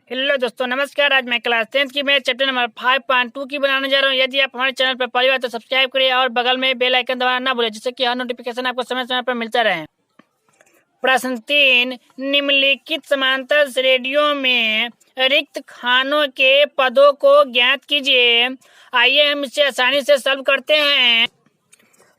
Hello दोस्तों, नमस्कार। आज मैं क्लास 10th की मैं चैप्टर नंबर 5.2 की बनाने जा रहा हूँ। यदि आप हमारे चैनल पर पहली बार तो सब्सक्राइब करिए और बगल में बेल आइकन दबाना ना भूलें, जिससे कि हर नोटिफिकेशन आपको समय समय पर मिलता रहे। प्रश्न 3, निम्नलिखित समांतर श्रेणियों में रिक्त खानों के पदों को ज्ञात कीजिए। आइए हम इसे आसानी से सॉल्व करते हैं।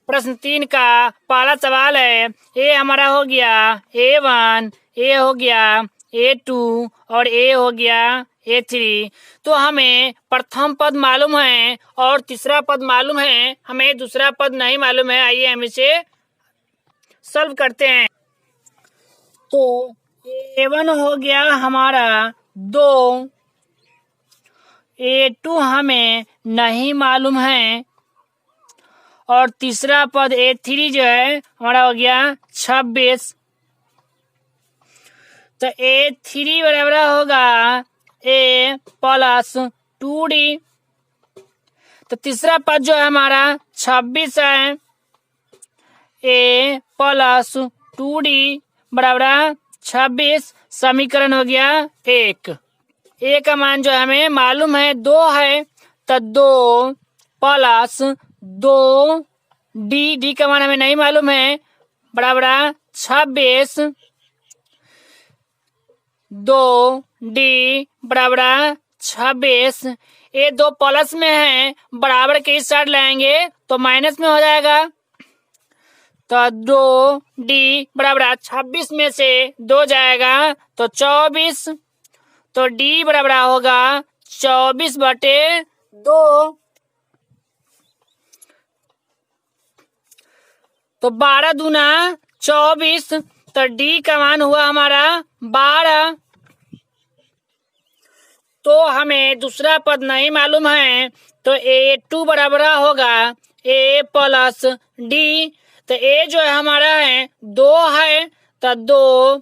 प्रश्न 3 का पहला सवाल है, ए हमारा हो गया A1, ए हो गया A2 और ए हो गया A3। तो हमें प्रथम पद मालूम है और तीसरा पद मालूम है, हमें दूसरा पद नहीं मालूम है। आइए हम इसे सॉल्व करते हैं। तो A1 हो गया हमारा 2, A2 हमें नहीं मालूम है और तीसरा पद A3 जो है हमारा हो गया 26। तो A3 बराबर होगा A प्लस 2D। तो तीसरा पद जो है हमारा 26 है, A प्लस 2D बराबर 26। समीकरण हो गया 1। ए का मान जो हमें मालूम है 2 है, तो 2 प्लस 2D, डी का मान हमें नहीं मालूम है, बराबर 26। 2D बराबर 26। ये 2 प्लस में है, बराबर के इस साइड लाएंगे तो माइनस में हो जाएगा। तो 2D बराबर 26 में से 2 जाएगा तो 24। तो D बराबर होगा 24/2। तो 12 दूना 24। तो D का मान हुआ हमारा 12। तो हमें दूसरा पद नहीं मालूम है, तो A2 बराबर होगा A प्लस D। तो A जो है हमारा है 2 है, तो 2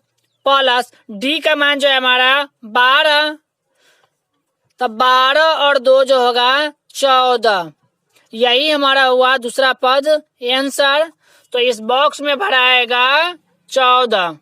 प्लस D का मान जो है हमारा 12। तो 12 और 2 जो होगा 14। यही हमारा हुआ दूसरा पद आंसर। तो इस बॉक्स में भराएगा 14।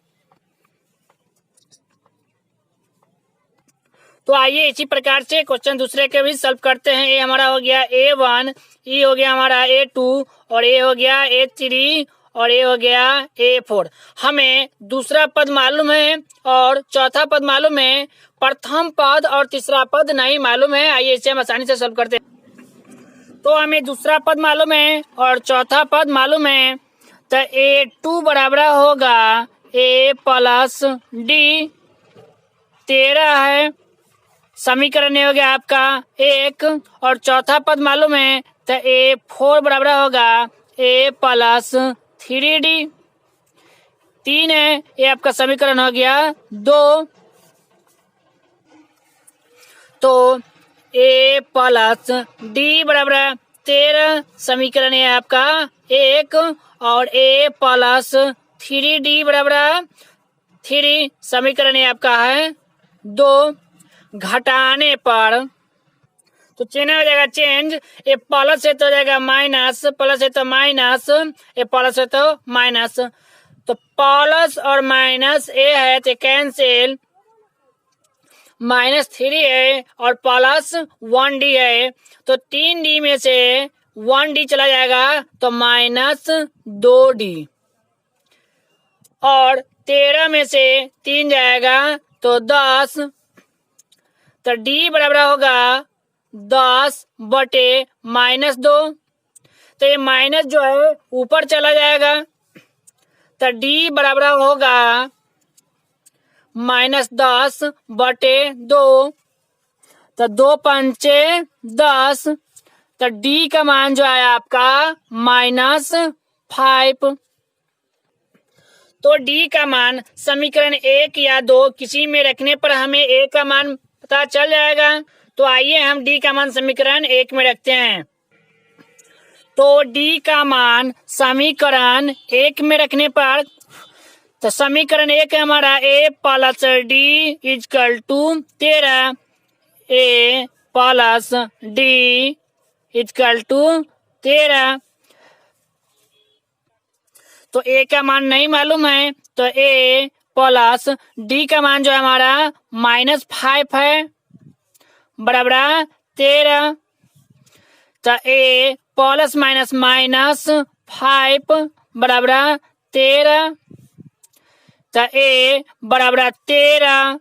तो आइए इसी प्रकार से क्वेश्चन दूसरे के भी सॉल्व करते हैं। ए हमारा हो गया A1, ई हो गया हमारा A2 और ए हो गया A3 और ए हो गया A4। हमें दूसरा पद मालूम है और चौथा पद मालूम है, प्रथम पद और तीसरा पद नहीं मालूम है। आइए इसे हम आसानी से सॉल्व करते हैं। तो हमें दूसरा पद मालूम है और चौथा पद मालूम है, तो A2 बराबर होगा A प्लस D। 13 है, समीकरण हो गया आपका 1। और चौथा पद मालूम है, तो A4 बराबर होगा A प्लस 3D। 3 है, ये आपका समीकरण हो गया 2। तो A प्लस D बराबर 13, समीकरण है आपका 1। और A प्लस 3D बराबर 3, समीकरण है आपका है 2। घटाने पर तो चिन्ह हो जाएगा चेंज। ए प्लस है तो हो जाएगा माइनस, प्लस है तो माइनस, ए प्लस है तो माइनस। तो प्लस और माइनस ए है तो कैंसिल, -3 है और प्लस 1D है, तो 3D में से 1D चला जाएगा तो -2D। और 13 में से 3 जाएगा तो 10। तो D बराबर होगा 10/-2। तो ये माइनस जो है ऊपर चला जाएगा, तो D बराबर होगा -10/2। तो 2 पंचे 10। तो D का मान जो है आपका -5। तो D का मान समीकरण 1 या 2 किसी में रखने पर हमें A का मान पता चल जाएगा। तो आइए हम D का मान समीकरण 1 में रखते हैं। तो D का मान समीकरण 1 में रखने पर, तो समीकरण 1 है हमारा A plus D equal to 13। A plus D equal to 13। तो A का मान नहीं मालूम है, तो A प्लस डी का मान जो है हमारा -5 है बराबर 13। तो ए प्लस माइनस -5 बराबर 13। तो ए बराबर 13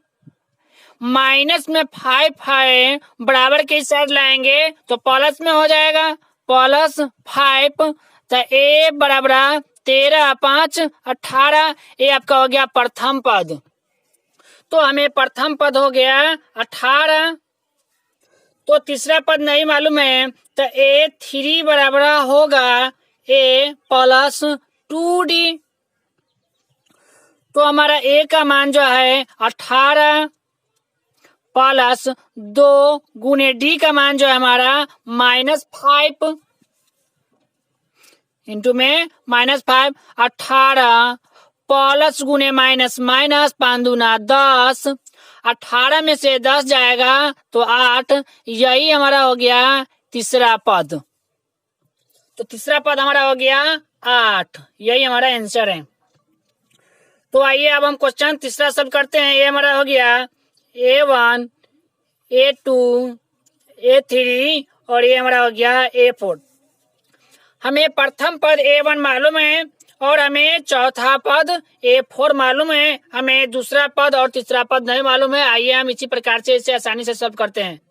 माइनस में 5 है बराबर के साइड लाएंगे तो प्लस में हो जाएगा +5। तो ए बराबर 13 5 18। ये आपका हो गया प्रथम पद। तो हमें प्रथम पद हो गया 18। तो तीसरा पद नहीं मालूम है तो A3 बराबर होगा A + 2D। तो हमारा A का मान जो है 18 प्लस 2 गुने D का मान जो है हमारा -5 इंटू में -5 18 प्लस गुने माइनस 5 दूना 10। 18 में से 10 जाएगा तो 8। यही हमारा हो गया तीसरा पद। तो तीसरा पद हमारा हो गया 8। यही हमारा आंसर है। तो आइए अब हम क्वेश्चन तीसरा सॉल्व करते हैं। ये हमारा हो गया A1 A2 A3 और ये हमारा हो गया A4। हमें प्रथम पद A1 मालूम है और हमें चौथा पद A4 मालूम है। हमें दूसरा पद और तीसरा पद नहीं मालूम है। आइए हम इसी प्रकार से इसे आसानी से सॉल्व करते हैं।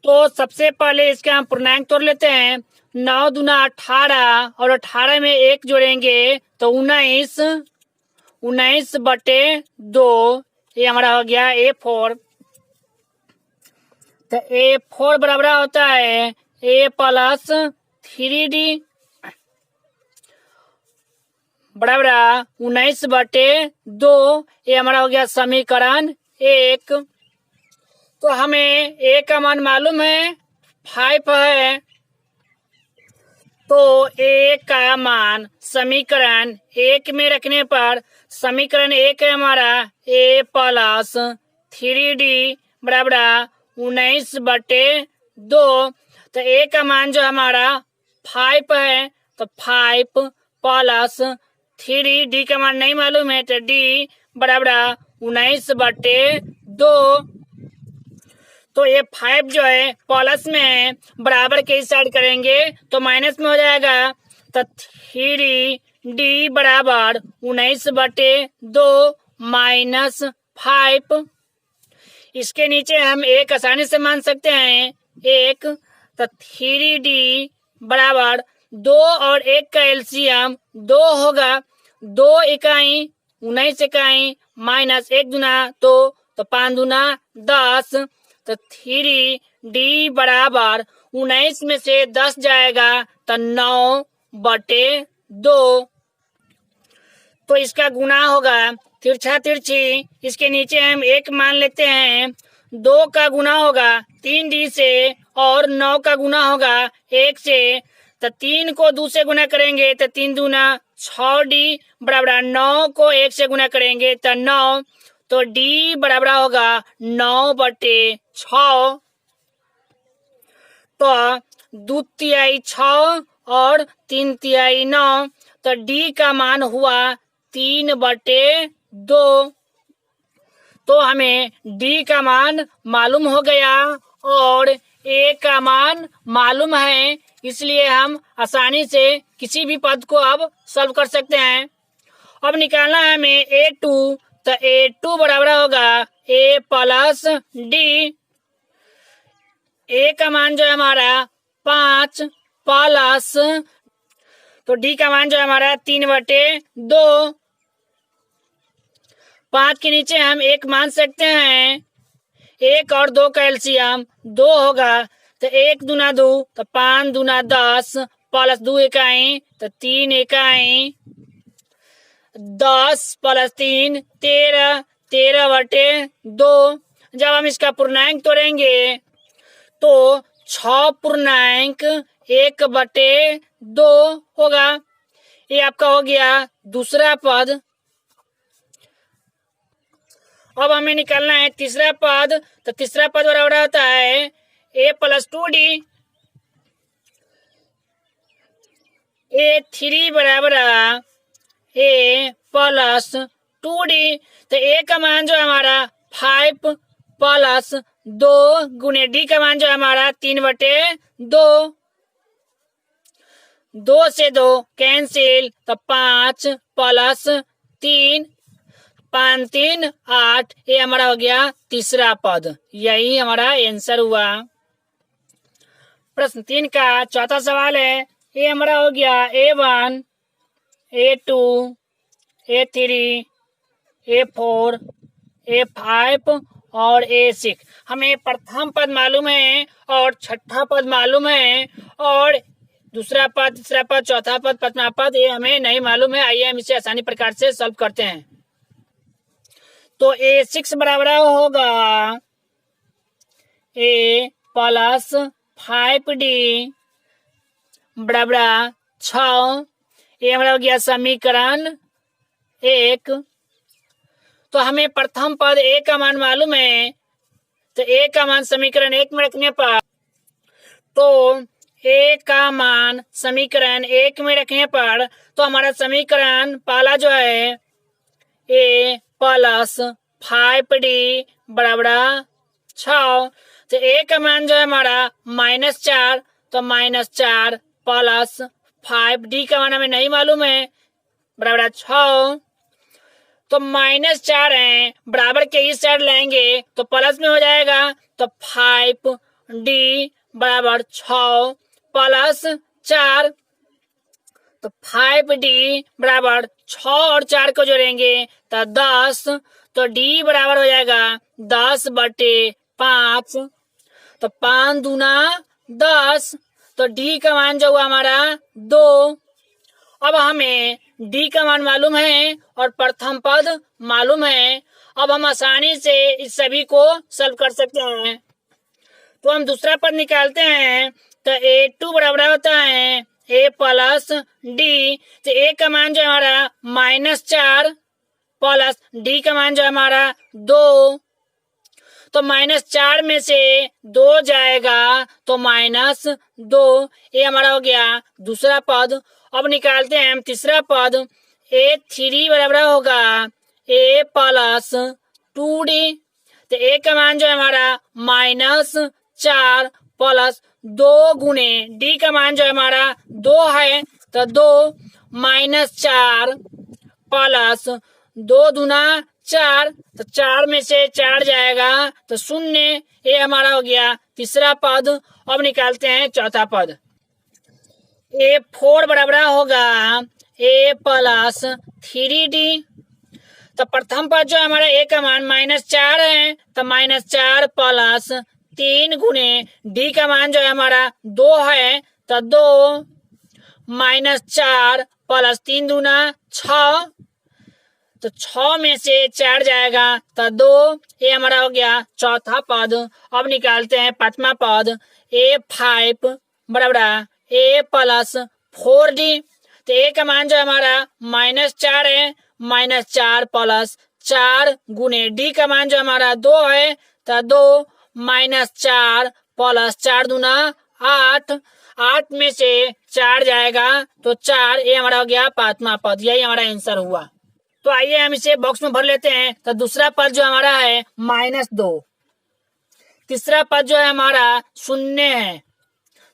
तो सबसे पहले इसका हम पूर्णांक तोड़ लेते हैं। 9 दूना 18 और 18 में 1 जोड़ेंगे तो 19। 19/2 ये हमारा हो गया A4। तो A4 बराबर होता है A + 3D बराबर 19/2। ये हमारा हो गया समीकरण 1। तो हमें A का मान मालूम है 5 है। तो A का मान समीकरण 1 में रखने पर समीकरण 1 है हमारा A + 3D बराबर 19/2। तो A का मान जो हमारा 5 है तो 5 + 3 D का मान नहीं मालूम है तो D बराबर 19/2। तो ये 5 जो है प्लस में है बराबर के साइड करेंगे तो माइनस में हो जाएगा। तो 3D बराबर 19/2 -5। इसके नीचे हम एक आसानी से मान सकते हैं 1। तो 3D बराबर 2 और 1 का एलसीएम 2 होगा। 2 इकाई 19 इकाई -1 दूना 2 तो 5 दूना 10। तो 3D बराबर 19 में से 10 जाएगा तो 9/2। तो इसका गुना होगा तिरछा तिरछी। इसके नीचे हम 1 मान लेते हैं। 2 का गुना होगा 3D से और 9 का गुना होगा 1 से। तो 3 को 2 से गुना करेंगे तो 3 दूना 6D बराबर 9 को 1 से गुना करेंगे तो 9। तो D बराबर होगा 9/6। तो 2/3 6 और 3/3 9। तो D का मान हुआ 3/2। तो हमें D का मान मालूम हो गया और A का मान मालूम है। इसलिए हम आसानी से किसी भी पद को अब सॉल्व कर सकते हैं। अब निकालना है हमें A2। तो A2 बराबर होगा A + D। A का मान जो है हमारा 5 प्लस तो D का मान जो है हमारा 3/2। 5 के नीचे हम 1 मान सकते हैं। 1 और 2 का एलसीएम 2 होगा। तो 1 दूना 2 तो 5 दूना 10 प्लस 2 इकाई तो 3 इकाई 10 + 3 13। 13/2। जब हम इसका पूर्णांक तोड़ेंगे तो 6.1/2 होगा। ये आपका हो गया दूसरा पद। अब हमें निकालना है तीसरा पद। तो तीसरा पद बराबर होता है A + 2D। A3 बराबर ए प्लस 2D। तो ए का मान जो है हमारा 5 प्लस 2 गुने डी का मान जो है हमारा 3/2। 2 से 2 कैंसिल, तो 5 प्लस 3, 5 3 8। ये हमारा हो गया तीसरा पद। यही हमारा आंसर हुआ। प्रश्न 3 का चौथा सवाल है। ये हमारा हो गया A1, A2, A3, A4, A5 और A6। हमें प्रथम पद मालूम है और छठा पद मालूम है, और दूसरा पद, तीसरा पद, चौथा पद, पांचवा पद ये हमें नहीं मालूम है। आइए हम इसे आसानी प्रकार से सॉल्व करते हैं। तो A6 बराबर होगा A प्लस 5D बराबर 6। ये हमारा हो गया समीकरण 1। तो हमें प्रथम पद A का मान मालूम है, तो A का मान समीकरण 1 में रखने पर, तो A का मान समीकरण 1 में रखने पर, तो हमारा समीकरण पहला जो है A प्लस 5D बराबर 6। तो A का मान जो है हमारा -4, तो -4 प्लस 5D का मान हमें नहीं मालूम है बराबर 6। तो -4 है, बराबर के इस साइड लाएंगे तो प्लस में हो जाएगा, तो 5D बराबर 6 प्लस 4। तो 5D बराबर 6 और 4 को जोड़ेंगे तो 10। तो D बराबर हो जाएगा 10/5। तो 5 दूना 10। तो D का मान जो हुआ हमारा 2। अब हमें D का मान मालूम है और प्रथम पद मालूम है। अब हम आसानी से इस सभी को सॉल्व कर सकते हैं। तो हम दूसरा पद निकालते हैं, तो A2 बराबर होता है A प्लस D। तो A का मान जो है हमारा -4 प्लस D का मान जो है हमारा 2। तो -4 में से 2 जाएगा तो -2। ये हमारा हो गया दूसरा पद। अब निकालते हैं हम तीसरा पद। A3 बराबर होगा A प्लस 2D। तो A का मान जो है हमारा -4 प्लस 2 गुने D का मान जो है हमारा 2 है, तो 2 -4 प्लस 2 दूना 4। तो 4 में से 4 जाएगा तो 0। ये हमारा हो गया तीसरा पद। अब निकालते हैं चौथा पद। A4 बराबर होगा A प्लस 3D। तो प्रथम पद जो हमारा A का मान -4 है, तो -4 प्लस 3 गुने D का मान जो है हमारा 2 है, तो 2 -4 प्लस 3 दूना 6। तो 6 में से 4 जाएगा तो 2। ये हमारा हो गया चौथा पद। अब निकालते हैं पांचवा पद। A5 बराबर A प्लस 4D। तो A का मान जो हमारा -4 है, -4 प्लस 4 गुने D का मान जो हमारा 2 है, तो 2 -4 प्लस 4 दूना 8। 8 में से 4 जाएगा तो 4। ये हमारा हो गया पांचवा पद। यही हमारा आंसर हुआ। तो आइए हम इसे बॉक्स में भर लेते हैं। तो दूसरा पद जो हमारा है -2। तीसरा पद जो है हमारा 0 है।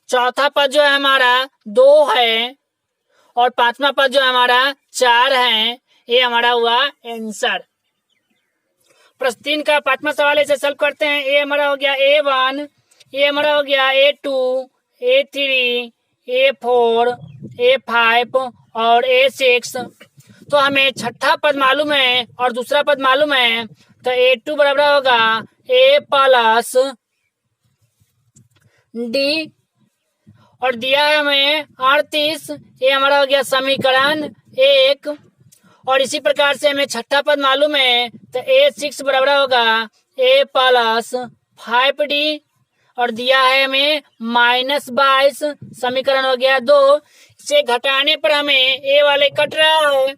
चौथा पद जो है हमारा 2 है, और पांचवा पद जो है हमारा 4 है। ये हमारा हुआ आंसर। प्रश्न 3 का पांचवा सवाल इसे सॉल्व करते हैं। ये हमारा हो गया A1, ये हमारा हो गया A2, A3, A4, A5 और A6। तो हमें छठा पद मालूम है और दूसरा पद मालूम है, तो A2 बराबर होगा A प्लस D, और दिया है हमें 38। ये हमारा हो गया समीकरण 1। और इसी प्रकार से हमें छठा पद मालूम है, तो A6 बराबर होगा A प्लस 5D, और दिया है हमें -22। समीकरण हो गया 2। इसे घटाने पर हमें A वाले कट रहा है,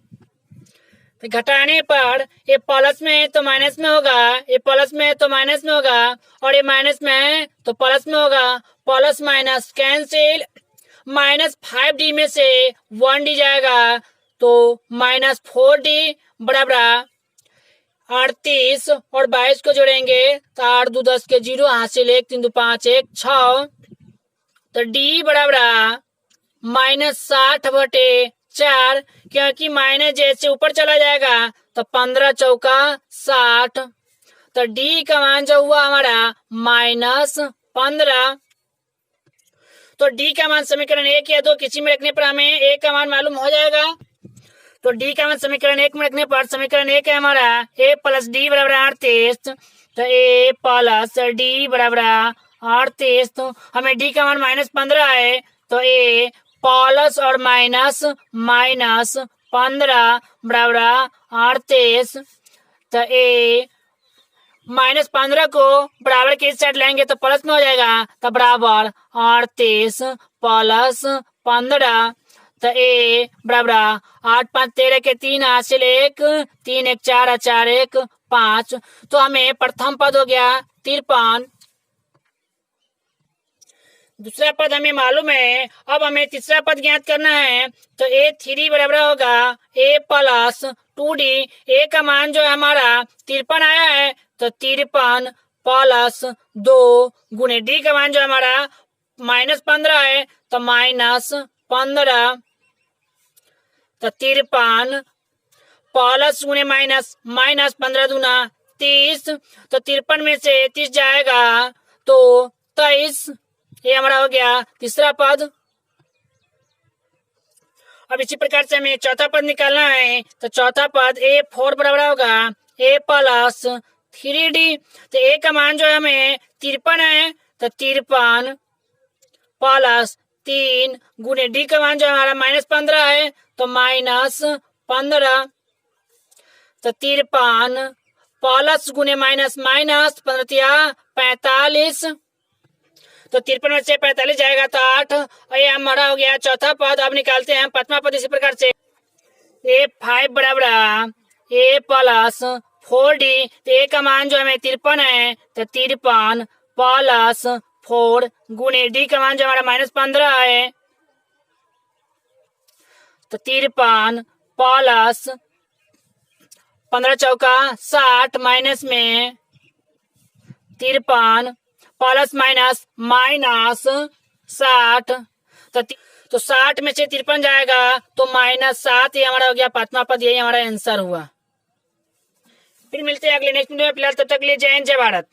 तो घटाने पर ये प्लस में है तो माइनस में होगा, ये प्लस में है तो माइनस में होगा, और ये माइनस में है तो प्लस में होगा। Plus minus cancel. -5D में से 1D जाएगा तो -4D बराबर 38 और 22 को जोड़ेंगे तो 8 2 10 के 0 हासिल 1 3 2 5 1 6। तो डी बराबर -60/4, क्योंकि माइनस जैसे ऊपर चला जाएगा तो 15 चौका 60। तो डी का मान जो हुआ हमारा -15। तो डी का मान समीकरण 1 या 2 किसी में रखने पर हमें ए का मान मालूम हो जाएगा। तो डी का मान समीकरण 1 में रखने पर समीकरण 1 है हमारा ए प्लस डी बराबर 38। तो ए प्लस डी बराबर 38। तो हमें डी का मान -15 है, तो ए प्लस और माइनस -15 बराबर 38। तो ए -15 को बराबर के इस साइड लाएंगे तो प्लस में हो जाएगा, तो बराबर 38 प्लस 15। तो ए बराबर 8 5 13 के 3 हासिल 1 3 1 4 4 1 5। तो हमें प्रथम पद हो गया 53। दूसरा पद हमें मालूम है, अब हमें तीसरा पद ज्ञात करना है। तो A3 बराबर होगा A प्लस 2D। ए का मान जो है हमारा 53 आया है, तो 53 प्लस 2 गुणे डी का मान जो हमारा -15 है, तो -15। तो 53 प्लस गुणे -15 दूना 30। तो 53 में से 30 जाएगा तो 23। ये हमारा हो गया तीसरा पद। अब इसी प्रकार से हमें चौथा पद निकालना है। तो चौथा पद A4 बराबर होगा A प्लस 3D। तो ए का मान जो है हमें 53 है, तो 53 प्लस 3 गुणे डी का मान जो हमारा -15 है, तो -15। तो 53 प्लस गुणे माइनस 45। तो 53 में से 45 जाएगा तो 8। और ये हमारा हो गया चौथा पद। अब निकालते हैं पांचवा पद इसी प्रकार से। A5 बराबर A प्लस 4D। तो ए का मान जो हमें 53 है, तो 53 प्लस 4 गुणे डी का मान जो हमारा -15 है, तो 53 प्लस 15 चौका 60 माइनस में 53 प्लस माइनस -60। तो 60 में से 53 जाएगा तो -7। ये हमारा हो गया पांचवा पद। यही हमारा आंसर हुआ। फिर मिलते हैं अगले नेक्स्ट वीडियो में। फिलहाल तब तक के लिए जय हिंद जय भारत।